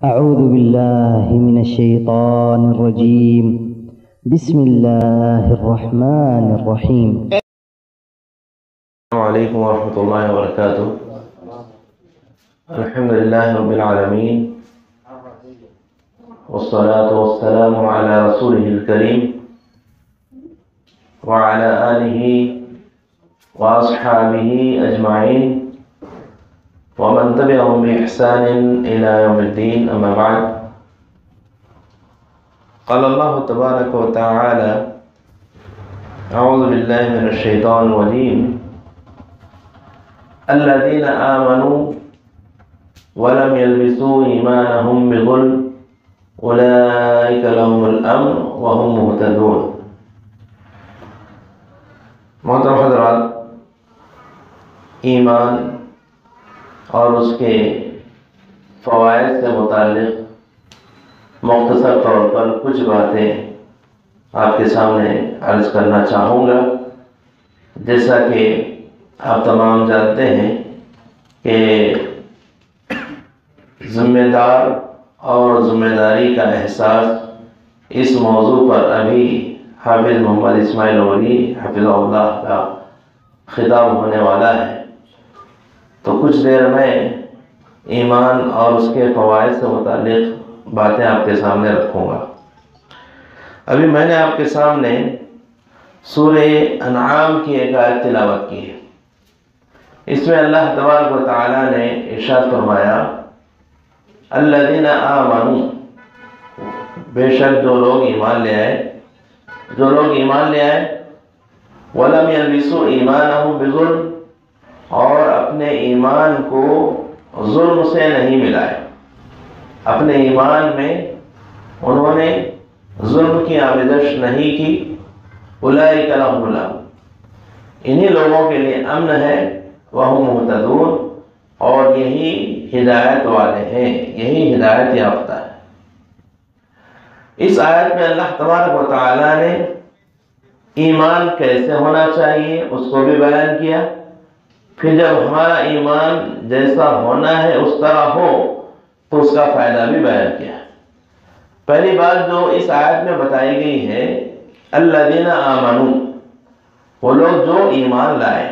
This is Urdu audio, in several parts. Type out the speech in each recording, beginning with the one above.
أعوذ بالله من الشيطان الرجيم. بسم الله الرحمن الرحيم. السلام عليكم ورحمة الله وبركاته. الحمد لله رب العالمين، والصلاة والسلام على رسوله الكريم وعلى آله وأصحابه أجمعين ومن تبعهم بإحسان إلى يوم الدين. أما بعد، قال الله تبارك وتعالى: أعوذ بالله من الشيطان الرجيم. الذين آمنوا ولم يلبسوا إيمانهم بظلم أولئك لهم الأمن وهم مهتدون. محترم حضرات، ایمان اور اس کے فوائد سے متعلق مختصر طور پر کچھ باتیں آپ کے سامنے عرض کرنا چاہوں گا۔ جیسا کہ آپ تمام جانتے ہیں کہ ذمہ دار اور ذمہ داری کا احساس اس موضوع پر ابھی حافظ محمد اسماعیل اولی حفظہ اللہ کا خطاب ہونے والا ہے، تو کچھ دیر میں ایمان اور اس کے فوائد سے متعلق باتیں آپ کے سامنے رکھوں گا۔ ابھی میں نے آپ کے سامنے سورہ انعام کی ایک آیت تلاوت کی ہے۔ اس میں اللہ تبارک و تعالیٰ نے ارشاد فرمایا: الذین آمنوا، بے شک جو لوگ ایمان لے آئے، ولم یلبسوا ایمانہم بظلم، اور اپنے ایمان کو ظلم سے نہیں ملائے، اپنے ایمان میں انہوں نے ظلم کی آمیزش نہیں کی۔ اولئک لہم الامن، انہی لوگوں کے لیے امن ہے، وہم مہتدون، اور یہی ہدایت والے ہیں، یہی ہدایت یافتہ ہے۔ اس آیت میں اللہ تبارک و تعالیٰ نے ایمان کیسے ہونا چاہیے اس کو بھی بیان کیا، پھر جب ہمارا ایمان جیسا ہونا ہے اس طرح ہو تو اس کا فائدہ بھی بیان کیا۔ پہلی بات جو اس آیت میں بتائی گئی ہے، الذین آمنوا، وہ لوگ جو ایمان لائے۔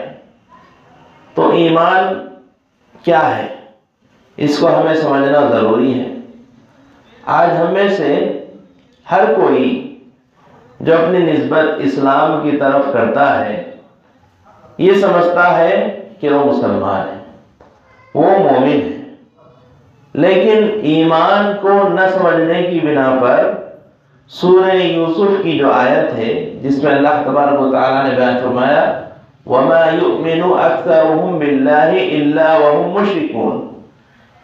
تو ایمان کیا ہے، اس کو ہمیں سمجھنا ضروری ہے۔ آج ہم میں سے ہر کوئی جو اپنی نسبت اسلام کی طرف کرتا ہے یہ سمجھتا ہے کہ وہ مسلمان ہے، وہ مومن ہے، لیکن ایمان کو نہ سمجھنے کی بنا پر سورہ یوسف کی جو آیت ہے جس میں اللہ تبارک و تعالیٰ نے بیان فرمایا: وَمَا يُؤْمِنُ أَكْثَرُهُم بِاللَّهِ إِلَّا وَهُم مُشْرِكُونَ،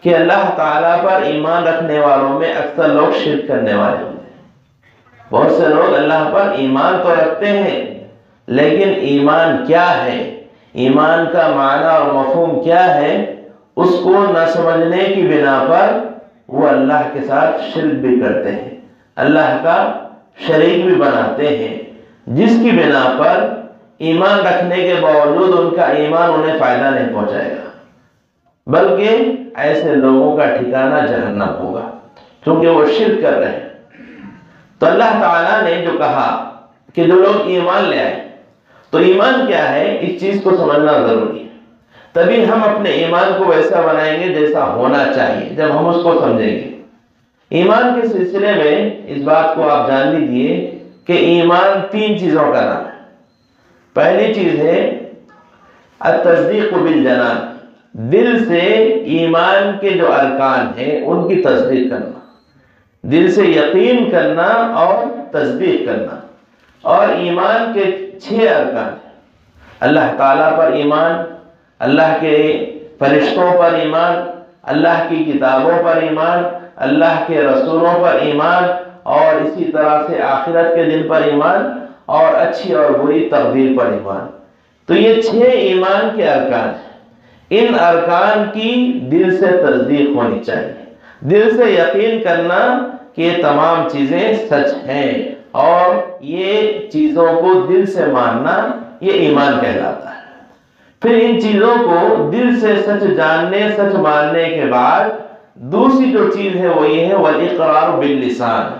کہ اللہ تعالیٰ پر ایمان رکھنے والوں میں اکثر لوگ شرک کرنے والے ہوتے ہیں۔ بہت سے لوگ اللہ پر ایمان تو رکھتے ہیں، لیکن ایمان کیا ہے، ایمان کا معنی اور مفہوم کیا ہے، اس کو نہ سمجھنے کی بنا پر وہ اللہ کے ساتھ شرک بھی کرتے ہیں، اللہ کا شریک بھی بناتے ہیں، جس کی بنا پر ایمان رکھنے کے باوجود ان کا ایمان انہیں فائدہ نہیں پہنچائے گا، بلکہ ایسے لوگوں کا ٹھکانہ جہنم ہوگا، کیونکہ وہ شرک کر رہے ہیں۔ تو اللہ تعالیٰ نے جو کہا کہ جو لوگ ایمان لے آئے، تو ایمان کیا ہے اس چیز کو سمجھنا ضروری ہے، تبھی ہم اپنے ایمان کو ویسا بنائیں گے جیسا ہونا چاہیے جب ہم اس کو سمجھیں گے۔ ایمان کے سلسلے میں اس بات کو آپ جان لیجئے کہ ایمان 3 چیزوں کا نام ہے۔ پہلی چیز ہے التصدیق بالجنان، دل سے ایمان کے جو ارکان ہیں ان کی تصدیق کرنا، دل سے یقین کرنا اور تصدیق کرنا۔ اور ایمان کے 6 ارکان ہیں: اللہ تعالیٰ پر ایمان، اللہ کے فرشتوں پر ایمان، اللہ کی کتابوں پر ایمان، اللہ کے رسولوں پر ایمان، اور اسی طرح سے آخرت کے دن پر ایمان، اور اچھی اور بری تقدیر پر ایمان۔ تو یہ 6 ایمان کے ارکان ہیں۔ ان ارکان کی دل سے تصدیق ہونی چاہیے، دل سے یقین کرنا کہ یہ تمام چیزیں سچ ہیں، اور یہ چیزوں کو دل سے ماننا یہ ایمان کہلاتا ہے۔ پھر ان چیزوں کو دل سے سچ جاننے، سچ ماننے کے بعد دوسری جو چیز ہے وہ یہ ہے والاقرار باللسان،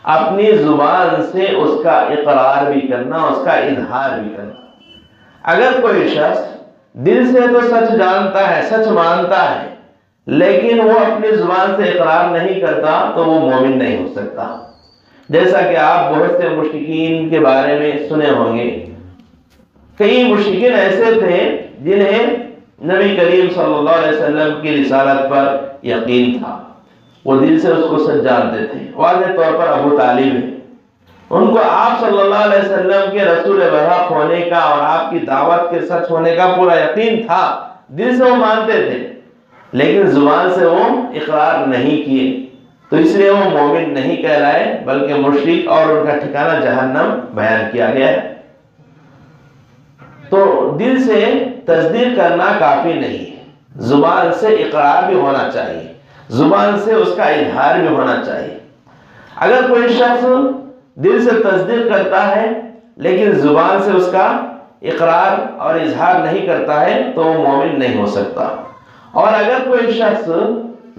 اپنی زبان سے اس کا اقرار بھی کرنا، اس کا اظہار بھی کرنا۔ اگر کوئی شخص دل سے تو سچ جانتا ہے، سچ مانتا ہے، لیکن وہ اپنی زبان سے اقرار نہیں کرتا تو وہ مومن نہیں ہو سکتا۔ جیسا کہ آپ بہت سے مشرکین کے بارے میں سنے ہوں گے، کئی مشرکین ایسے تھے جنہیں نبی کریم صلی اللہ علیہ وسلم کی رسالت پر یقین تھا، وہ دل سے اس کو سچ جانتے تھے۔ واضح طور پر ابو طالب ہے، ان کو آپ صلی اللہ علیہ وسلم کے رسول برحق ہونے کا اور آپ کی دعوت کے سچ ہونے کا پورا یقین تھا، دل سے وہ مانتے تھے، لیکن زبان سے وہ اقرار نہیں کیے، تو اس لیے وہ مومن نہیں کہلائے بلکہ مشرک، اور ان کا ٹھکانہ جہنم بیان کیا گیا ہے۔ تو دل سے تصدیق کرنا کافی نہیں ہے، زبان سے اقرار بھی ہونا چاہیے، زبان سے اس کا اظہار بھی ہونا چاہیے۔ اگر کوئی شخص دل سے تصدیق کرتا ہے لیکن زبان سے اس کا اقرار اور اظہار نہیں کرتا ہے تو وہ مومن نہیں ہو سکتا، اور اگر کوئی شخص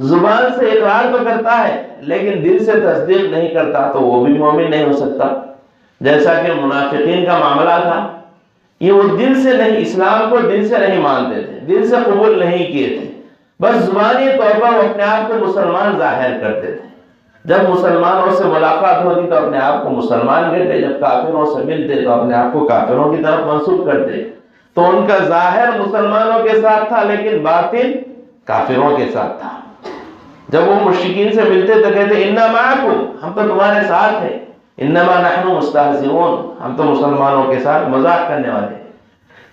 زبان سے اقرار تو کرتا ہے لیکن دل سے تصدیق نہیں کرتا تو وہ بھی مومن نہیں ہو سکتا۔ جیسا کہ منافقین کا معاملہ تھا، یہ وہ دل سے نہیں، اسلام کو دل سے نہیں مانتے تھے، دل سے قبول نہیں کیے تھے، بس زبانی طور پر وہ اپنے آپ کو مسلمان ظاہر کرتے تھے۔ جب مسلمانوں سے ملاقات ہوتی تو اپنے آپ کو مسلمان کہتے، جب کافروں سے ملتے تو اپنے آپ کو کافروں کی طرف منسوب کرتے۔ تو ان کا ظاہر مسلمانوں کے ساتھ تھا لیکن باطن کافروں کے ساتھ تھا۔ جب وہ مشرکین سے ملتے تو کہتے انا معکم، ہم تو تمہارے ساتھ ہیں، انما نحن مستہزئون، ہم تو مسلمانوں کے ساتھ مذاق کرنے والے۔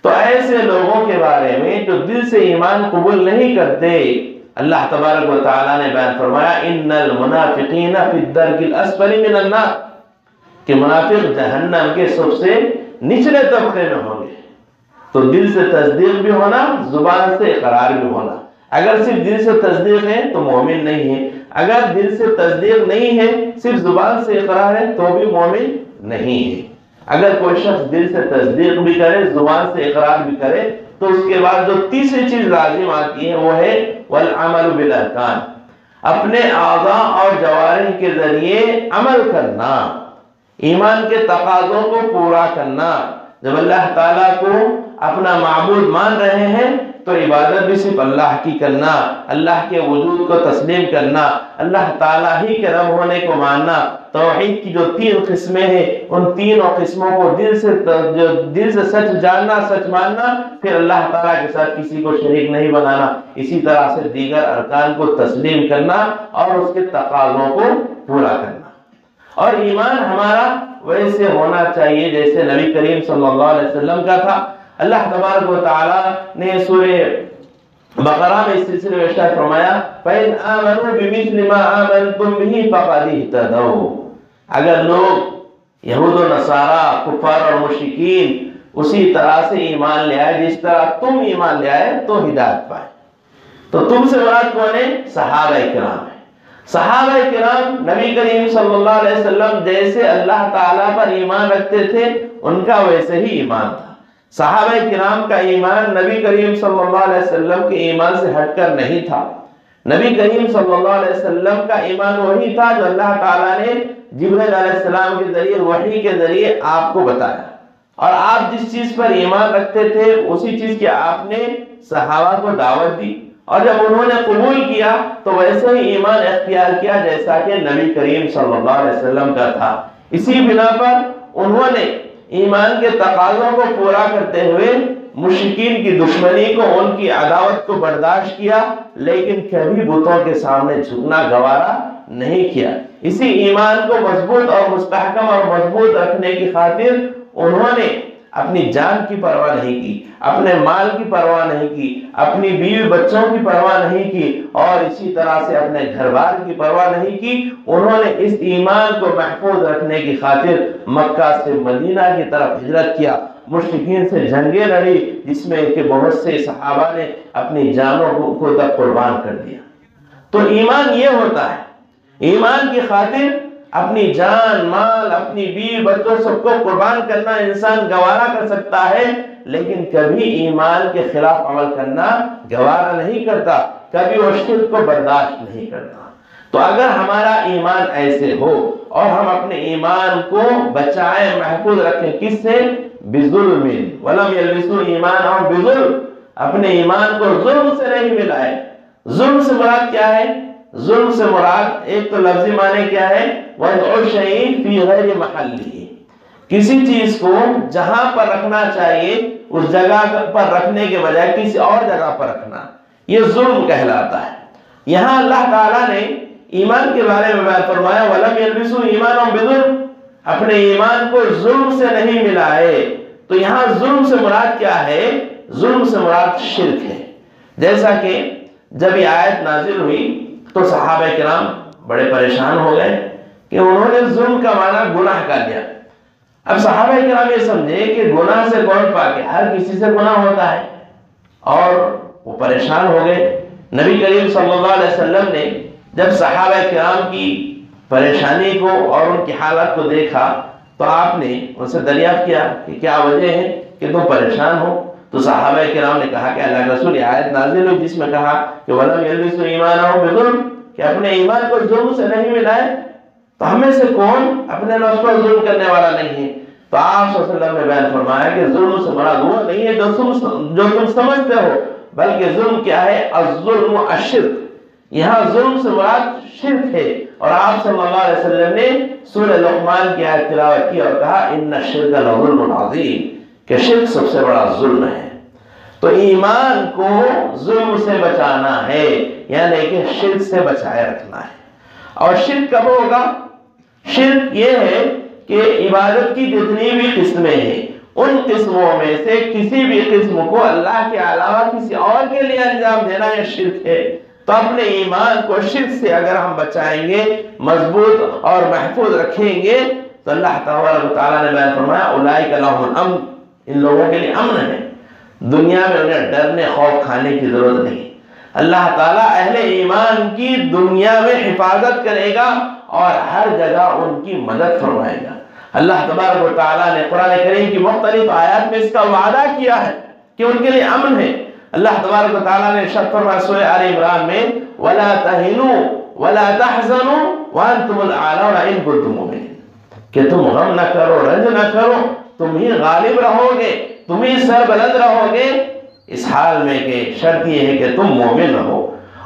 تو ایسے لوگوں کے بارے میں جو دل سے ایمان قبول نہیں کرتے، اللہ تبارک و تعالیٰ نے بیان فرمایا ان المنافقین فی الدرک الاسفل من النار، کہ منافق جہنم کے سب سے نچلے طبقے میں ہوں گے۔ تو دل سے تصدیق بھی ہونا، زبان سے اقرار بھی ہونا۔ اگر صرف دل سے تصدیق ہے تو مومن نہیں ہے، اگر دل سے تصدیق نہیں ہے صرف زبان سے اقرار ہے تو بھی مومن نہیں ہے۔ اگر کوئی شخص دل سے تصدیق بھی کرے، زبان سے اقرار بھی کرے، تو اس کے بعد جو تیسری چیز لازم آتی ہے وہ ہے والعمل بالارکان، اپنے اعضاء اور جوارح کے ذریعے عمل کرنا، ایمان کے تقاضوں کو پورا کرنا۔ جب اللہ تعالیٰ کو اپنا معبود مان رہے ہیں تو عبادت بھی صرف اللہ کی کرنا، اللہ کے وجود کو تسلیم کرنا، اللہ تعالیٰ ہی کے رب ہونے کو ماننا۔ توحید کی جو 3 قسمیں ہیں ان تینوں قسموں کو دل سے سچ جاننا، سچ ماننا، پھر اللہ تعالیٰ کے ساتھ کسی کو شریک نہیں بنانا، اسی طرح سے دیگر ارکان کو تسلیم کرنا اور اس کے تقاضوں کو پورا کرنا۔ اور ایمان ہمارا ویسے ہونا چاہیے جیسے نبی کریم صلی اللہ علیہ وسلم کا تھا۔ اللہ تبارک و تعالیٰ نے سورہ بقرہ میں اس سلسلے میں ارشاد فرمایا فَإِنْ آمَنُوا بِمِثْلِ مَا آمَنْتُمْ بِهِ فَقَدِ اهْتَدَوْا، اگر لوگ یہود و نصارہ، کفار اور مشرکین اسی طرح سے ایمان لے آئے جس طرح تم ایمان لے آئے تو ہدایت پائے۔ تو تم سے مراد کون ہے؟ صحابہ کرام ہے۔ صحابہ کرام نبی کریم صلی اللہ علیہ وسلم جیسے اللہ تعالیٰ پر ایمان رکھتے تھے ان کا ویسے ہی ایمان تھا۔ صحابہ کرام کا ایمان نبی کریم صلی اللہ علیہ وسلم کے ایمان سے ہٹ کر نہیں تھا۔ نبی کریم صلی اللہ علیہ وسلم کا ایمان وہی تھا جو اللہ تعالیٰ نے جبرائیل علیہ السلام کے ذریعے، وحی کے ذریعے آپ کو بتایا، اور آپ جس چیز پر ایمان رکھتے تھے اسی چیز کی آپ نے صحابہ کو دعوت دی، اور جب انہوں نے قبول کیا تو ویسے ہی ایمان اختیار کیا جیسا کہ نبی کریم صلی اللہ علیہ وسلم کا تھا۔ اسی بنا پر انہوں نے ایمان کے تقاضوں کو پورا کرتے ہوئے مشرکین کی دشمنی کو، ان کی عداوت کو برداشت کیا، لیکن کبھی بتوں کے سامنے جھکنا گوارا نہیں کیا۔ اسی ایمان کو مضبوط اور مستحکم اور مضبوط رکھنے کی خاطر انہوں نے اپنی جان کی پرواہ نہیں کی، اپنے مال کی پرواہ نہیں کی، اپنی بیوی بچوں کی پرواہ نہیں کی، اور اسی طرح سے اپنے گھر بار کی پرواہ نہیں کی۔ انہوں نے اس ایمان کو محفوظ رکھنے کی خاطر مکہ سے مدینہ کی طرف ہجرت کیا، مشرکین سے جنگیں لڑی جس میں کہ بہت سے صحابہ نے اپنی جانوں کو تک قربان کر دیا۔ تو ایمان یہ ہوتا ہے، ایمان کی خاطر اپنی جان، مال، اپنی بیوی بچوں سب کو قربان کرنا انسان گوارا کر سکتا ہے، لیکن کبھی ایمان کے خلاف عمل کرنا گوارا نہیں کرتا، کبھی وہ شرک کو برداشت نہیں کرتا۔ تو اگر ہمارا ایمان ایسے ہو اور ہم اپنے ایمان کو بچائیں، محفوظ رکھیں، کس سے؟ بظلم ولم یلبسوا ایمانہم بظلم، اپنے ایمان کو ظلم سے نہیں ملائے۔ ظلم سے مراد کیا ہے؟ ظلم سے مراد ایک تو لفظی معنی کیا ہے؟ وضع الشیء فی غیر محلہ، کسی چیز کو جہاں پر رکھنا چاہیے اس جگہ پر رکھنے کے بجائے کسی اور جگہ پر رکھنا، یہ ظلم کہلاتا ہے۔ یہاں اللہ تعالیٰ نے ایمان کے بارے میں بیان فرمایا وَلَمْ يَلْبِسُوا إِيمَانَهُم بِظُلْمٍ، اپنے ایمان کو ظلم سے نہیں ملائے۔ تو یہاں ظلم سے مراد کیا ہے؟ ظلم سے مراد شرک ہے۔ جیسا کہ جب یہ آیت نازل ہوئی تو صحابہ کرام بڑے پریشان ہو گئے کہ انہوں نے ظلم کا معنی گناہ کا لیا۔ اب صحابہ کرام یہ سمجھے کہ گناہ سے کون پاک ہے، ہر کسی سے گناہ ہوتا ہے، اور وہ پریشان ہو گئے۔ نبی کریم صلی اللہ علیہ وسلم نے جب صحابہ کرام کی پریشانی کو اور ان کی حالت کو دیکھا تو آپ نے ان سے دریافت کیا کہ کیا وجہ ہے کہ تم پریشان ہو؟ تو صحابہ کرام نے کہا کہ اللہ کے رسول آیت نازل ہوئی جس میں کہا کہ وَلَمْ يَلْبِسُوا إِيمَانَهُم بِظُلْمٍ، کہ اپنے ایمان کو ظلم سے نہیں ملائے۔ تو ہمیں سے کون اپنے نفس پر ظلم کرنے والا نہیں ہے؟ تو آپ صلی اللہ علیہ وسلم نے بیان فرمایا کہ ظلم سے مراد وہ نہیں ہے جو تم سمجھتے ہو، بلکہ ظلم کیا ہے؟ الظلم الشرک، یہاں ظلم سے مراد شرک ہے۔ اور آپ صلی اللہ علیہ وسلم نے سورہ لقمان کی آیت تلاوت کی اور کہا ان الشرک لظلم عظیم، کہ شرک سب سے بڑا ظلم ہے۔ تو ایمان کو ظلم سے بچانا ہے، یعنی کہ شرک سے بچائے رکھنا ہے۔ اور شرک کب ہوگا؟ شرک یہ ہے کہ عبادت کی جتنی بھی قسمیں ہیں ان قسموں میں سے کسی بھی قسم کو اللہ کے علاوہ کسی اور کے لیے انجام دینا یہ شرک ہے۔ تو اپنے ایمان کو شرک سے اگر ہم بچائیں گے، مضبوط اور محفوظ رکھیں گے، تو اللہ تعالیٰ نے بیان فرمایا اولئک لہم الامن، ان لوگوں کے لیے امن ہے، دنیا میں انہیں ڈرنے خوف کھانے کی ضرورت نہیں۔ اللہ تعالیٰ اہل ایمان کی دنیا میں حفاظت کرے گا اور ہر جگہ ان کی مدد فرمائے گا۔ اللہ تبارک و تعالیٰ نے قرآن کریم کی مختلف آیات میں اس کا وعدہ کیا ہے کہ ان کے لیے امن ہے۔ اللہ تبارک و تعالیٰ نے ارشاد فرمایا سورہ آل عمران میں وَلَا تَهِنُوا وَلَا تَحْزَنُوا وَأَنْتُمُ الْأَعْلَوْنَ إِن كُنتُم مُؤْمِنِينَ، کہ تم غم نہ کرو، رنج نہ کرو، تم ہی غالب رہو گے، تم ہی سربلند رہو گے، اس حال میں کہ شرط یہ ہے کہ تم مومن رہو۔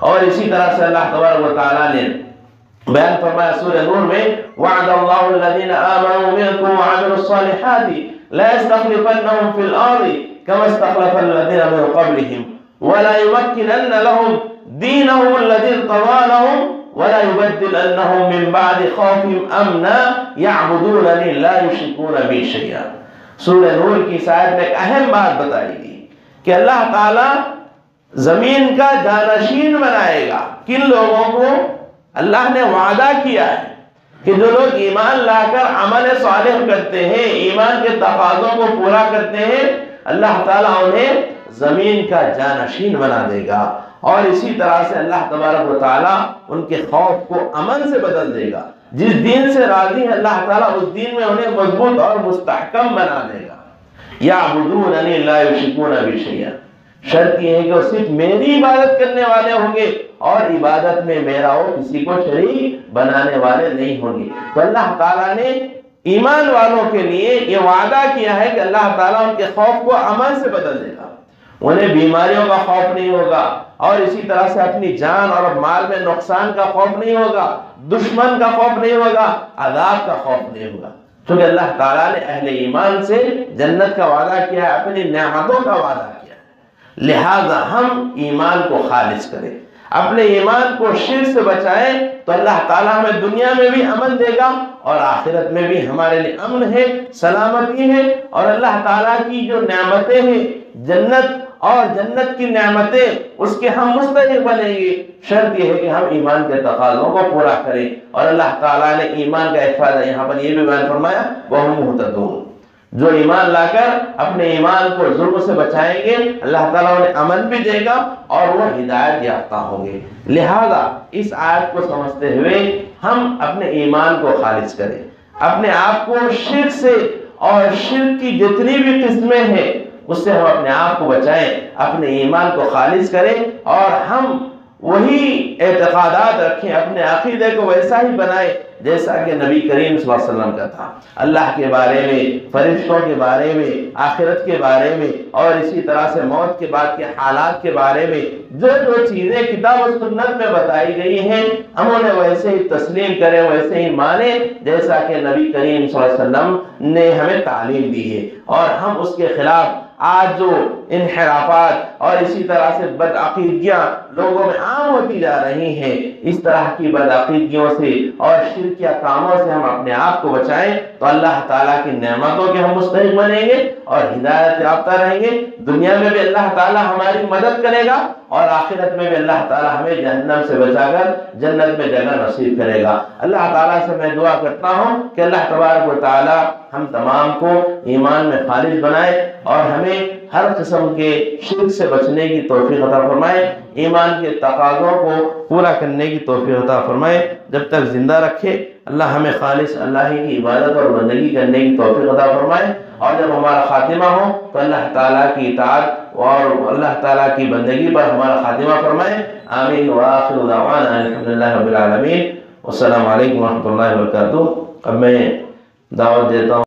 اور اسی طرح سے اللہ تبارک و تعالیٰ نے بیان فرمایا سورہ نور میں وعد اللہ الذین آمنوا منکم وعملوا الصالحات لا يستخلفنهم في الارض كما استخلف الذین من قبلهم ولا يمکنن لهم دینهم الذی ارتضى لهم ولا يبدلنهم من بعد خوفهم امنا يعبدونني لا يشركون بي شيئا۔ سورہ نور کی اس آیت میں ایک اہم بات بتائی گئی کہ اللہ تعالیٰ زمین کا جانشین بنائے گا کن لوگوں کو؟ اللہ نے وعدہ کیا ہے کہ جو لوگ ایمان لا کر عمل صالح کرتے ہیں، ایمان کے تقاضوں کو پورا کرتے ہیں، اللہ تعالیٰ انہیں زمین کا جانشین بنا دے گا۔ اور اسی طرح سے اللہ تبارک و تعالیٰ ان کے خوف کو امن سے بدل دے گا۔ جس دین سے راضی ہے اللہ تعالیٰ اس دین میں انہیں مضبوط اور مستحکم بنا دے گا۔ یعبدوننی لا یشرکون بی شیئا، شرط یہ ہے کہ وہ صرف میری عبادت کرنے والے ہوں گے اور عبادت میں میرا وہ کسی کو شریک بنانے والے نہیں ہوں گے۔ تو اللہ تعالیٰ نے ایمان والوں کے لیے یہ وعدہ کیا ہے کہ اللہ تعالیٰ ان کے خوف کو امن سے بدل دے گا، انہیں بیماریوں کا خوف نہیں ہوگا، اور اسی طرح سے اپنی جان اور مال میں نقصان کا خوف نہیں ہوگا، دشمن کا خوف نہیں ہوگا، عذاب کا خوف نہیں ہوگا، کیونکہ اللہ تعالیٰ نے اہل ایمان سے جنت کا وعدہ کیا ہے، اپنی نعمتوں کا وعدہ کیا ہے۔ لہذا ہم ایمان کو خالص کریں، اپنے ایمان کو شرک سے بچائیں، تو اللہ تعالیٰ ہمیں دنیا میں بھی امن دے گا اور آخرت میں بھی ہمارے لیے امن ہے، سلامتی ہے، اور اللہ تعالیٰ کی جو نعمتیں ہیں جنت اور جنت کی نعمتیں اس کے ہم مستحق بنیں گے۔ شرط یہ ہے کہ ہم ایمان کے تقاضوں کو پورا کریں، اور اللہ تعالیٰ نے ایمان کا ایک فائدہ یہاں پر یہ بھی بیان فرمایا وَهُمْ مُهْتَدُونَ، جو ایمان لا کر اپنے ایمان کو ظلم سے بچائیں گے اللہ تعالیٰ انہیں امن بھی دے گا اور وہ ہدایت یافتہ ہوں گے۔ لہذا اس آیت کو سمجھتے ہوئے ہم اپنے ایمان کو خالص کریں، اپنے آپ کو شرک سے اور شرک کی جتنی بھی قسمیں ہیں اس سے ہم اپنے آپ کو بچائیں، اپنے ایمان کو خالص کریں، اور ہم وہی اعتقادات رکھیں، اپنے عقیدے کو ویسا ہی بنائیں جیسا کہ نبی کریم صلی اللہ علیہ وسلم کا تھا، اللہ کے بارے میں، فرشتوں کے بارے میں، آخرت کے بارے میں، اور اسی طرح سے موت کے بعد کے حالات کے بارے میں جو جو چیزیں کتاب و سنت میں بتائی گئی ہیں ہم انہیں ویسے ہی تسلیم کریں، ویسے ہی مانیں جیسا کہ نبی کریم صلی اللہ علیہ وسلم نے ہمیں تعلیم دی ہے، اور ہم اس کے خلاف آج جو انحرافات اور اسی طرح سے بدعقیدگیاں لوگوں میں عام ہوتی جا رہی ہیں، اس طرح کی بدعقیدگیوں سے اور شرکیہ کاموں سے ہم اپنے آپ کو بچائیں تو اللہ تعالیٰ کی نعمتوں کے ہم مستحق بنیں گے اور ہدایت یافتہ رہیں گے۔ دنیا میں بھی اللہ تعالیٰ ہماری مدد کرے گا اور آخرت میں بھی اللہ تعالیٰ ہمیں جہنم سے بچا کر جنت میں جگہ نصیب کرے گا۔ اللہ تعالیٰ سے میں دعا کرتا ہوں کہ اللہ تبارک و تعالیٰ ہم تمام کو ایمان میں خالص بنائے اور ہمیں ہر قسم کے شرک سے بچنے کی توفیق عطا فرمائے، ایمان کے تقاضوں کو پورا کرنے کی توفیق عطا فرمائے، جب تک زندہ رکھے اللہ ہمیں خالص اللہ ہی کی عبادت اور بندگی کرنے کی توفیق عطا فرمائے، اور جب ہمارا خاتمہ ہو تو اللہ تعالیٰ کی اطاعت اور اللہ تعالیٰ کی بندگی پر ہمارا خاتمہ فرمائے۔ آمین وآخر دعوانا الحمدللہ رب العالمین، والسلام علیکم ورحمۃ اللہ وبرکاتہ۔ اب میں دعوت دیتا ہوں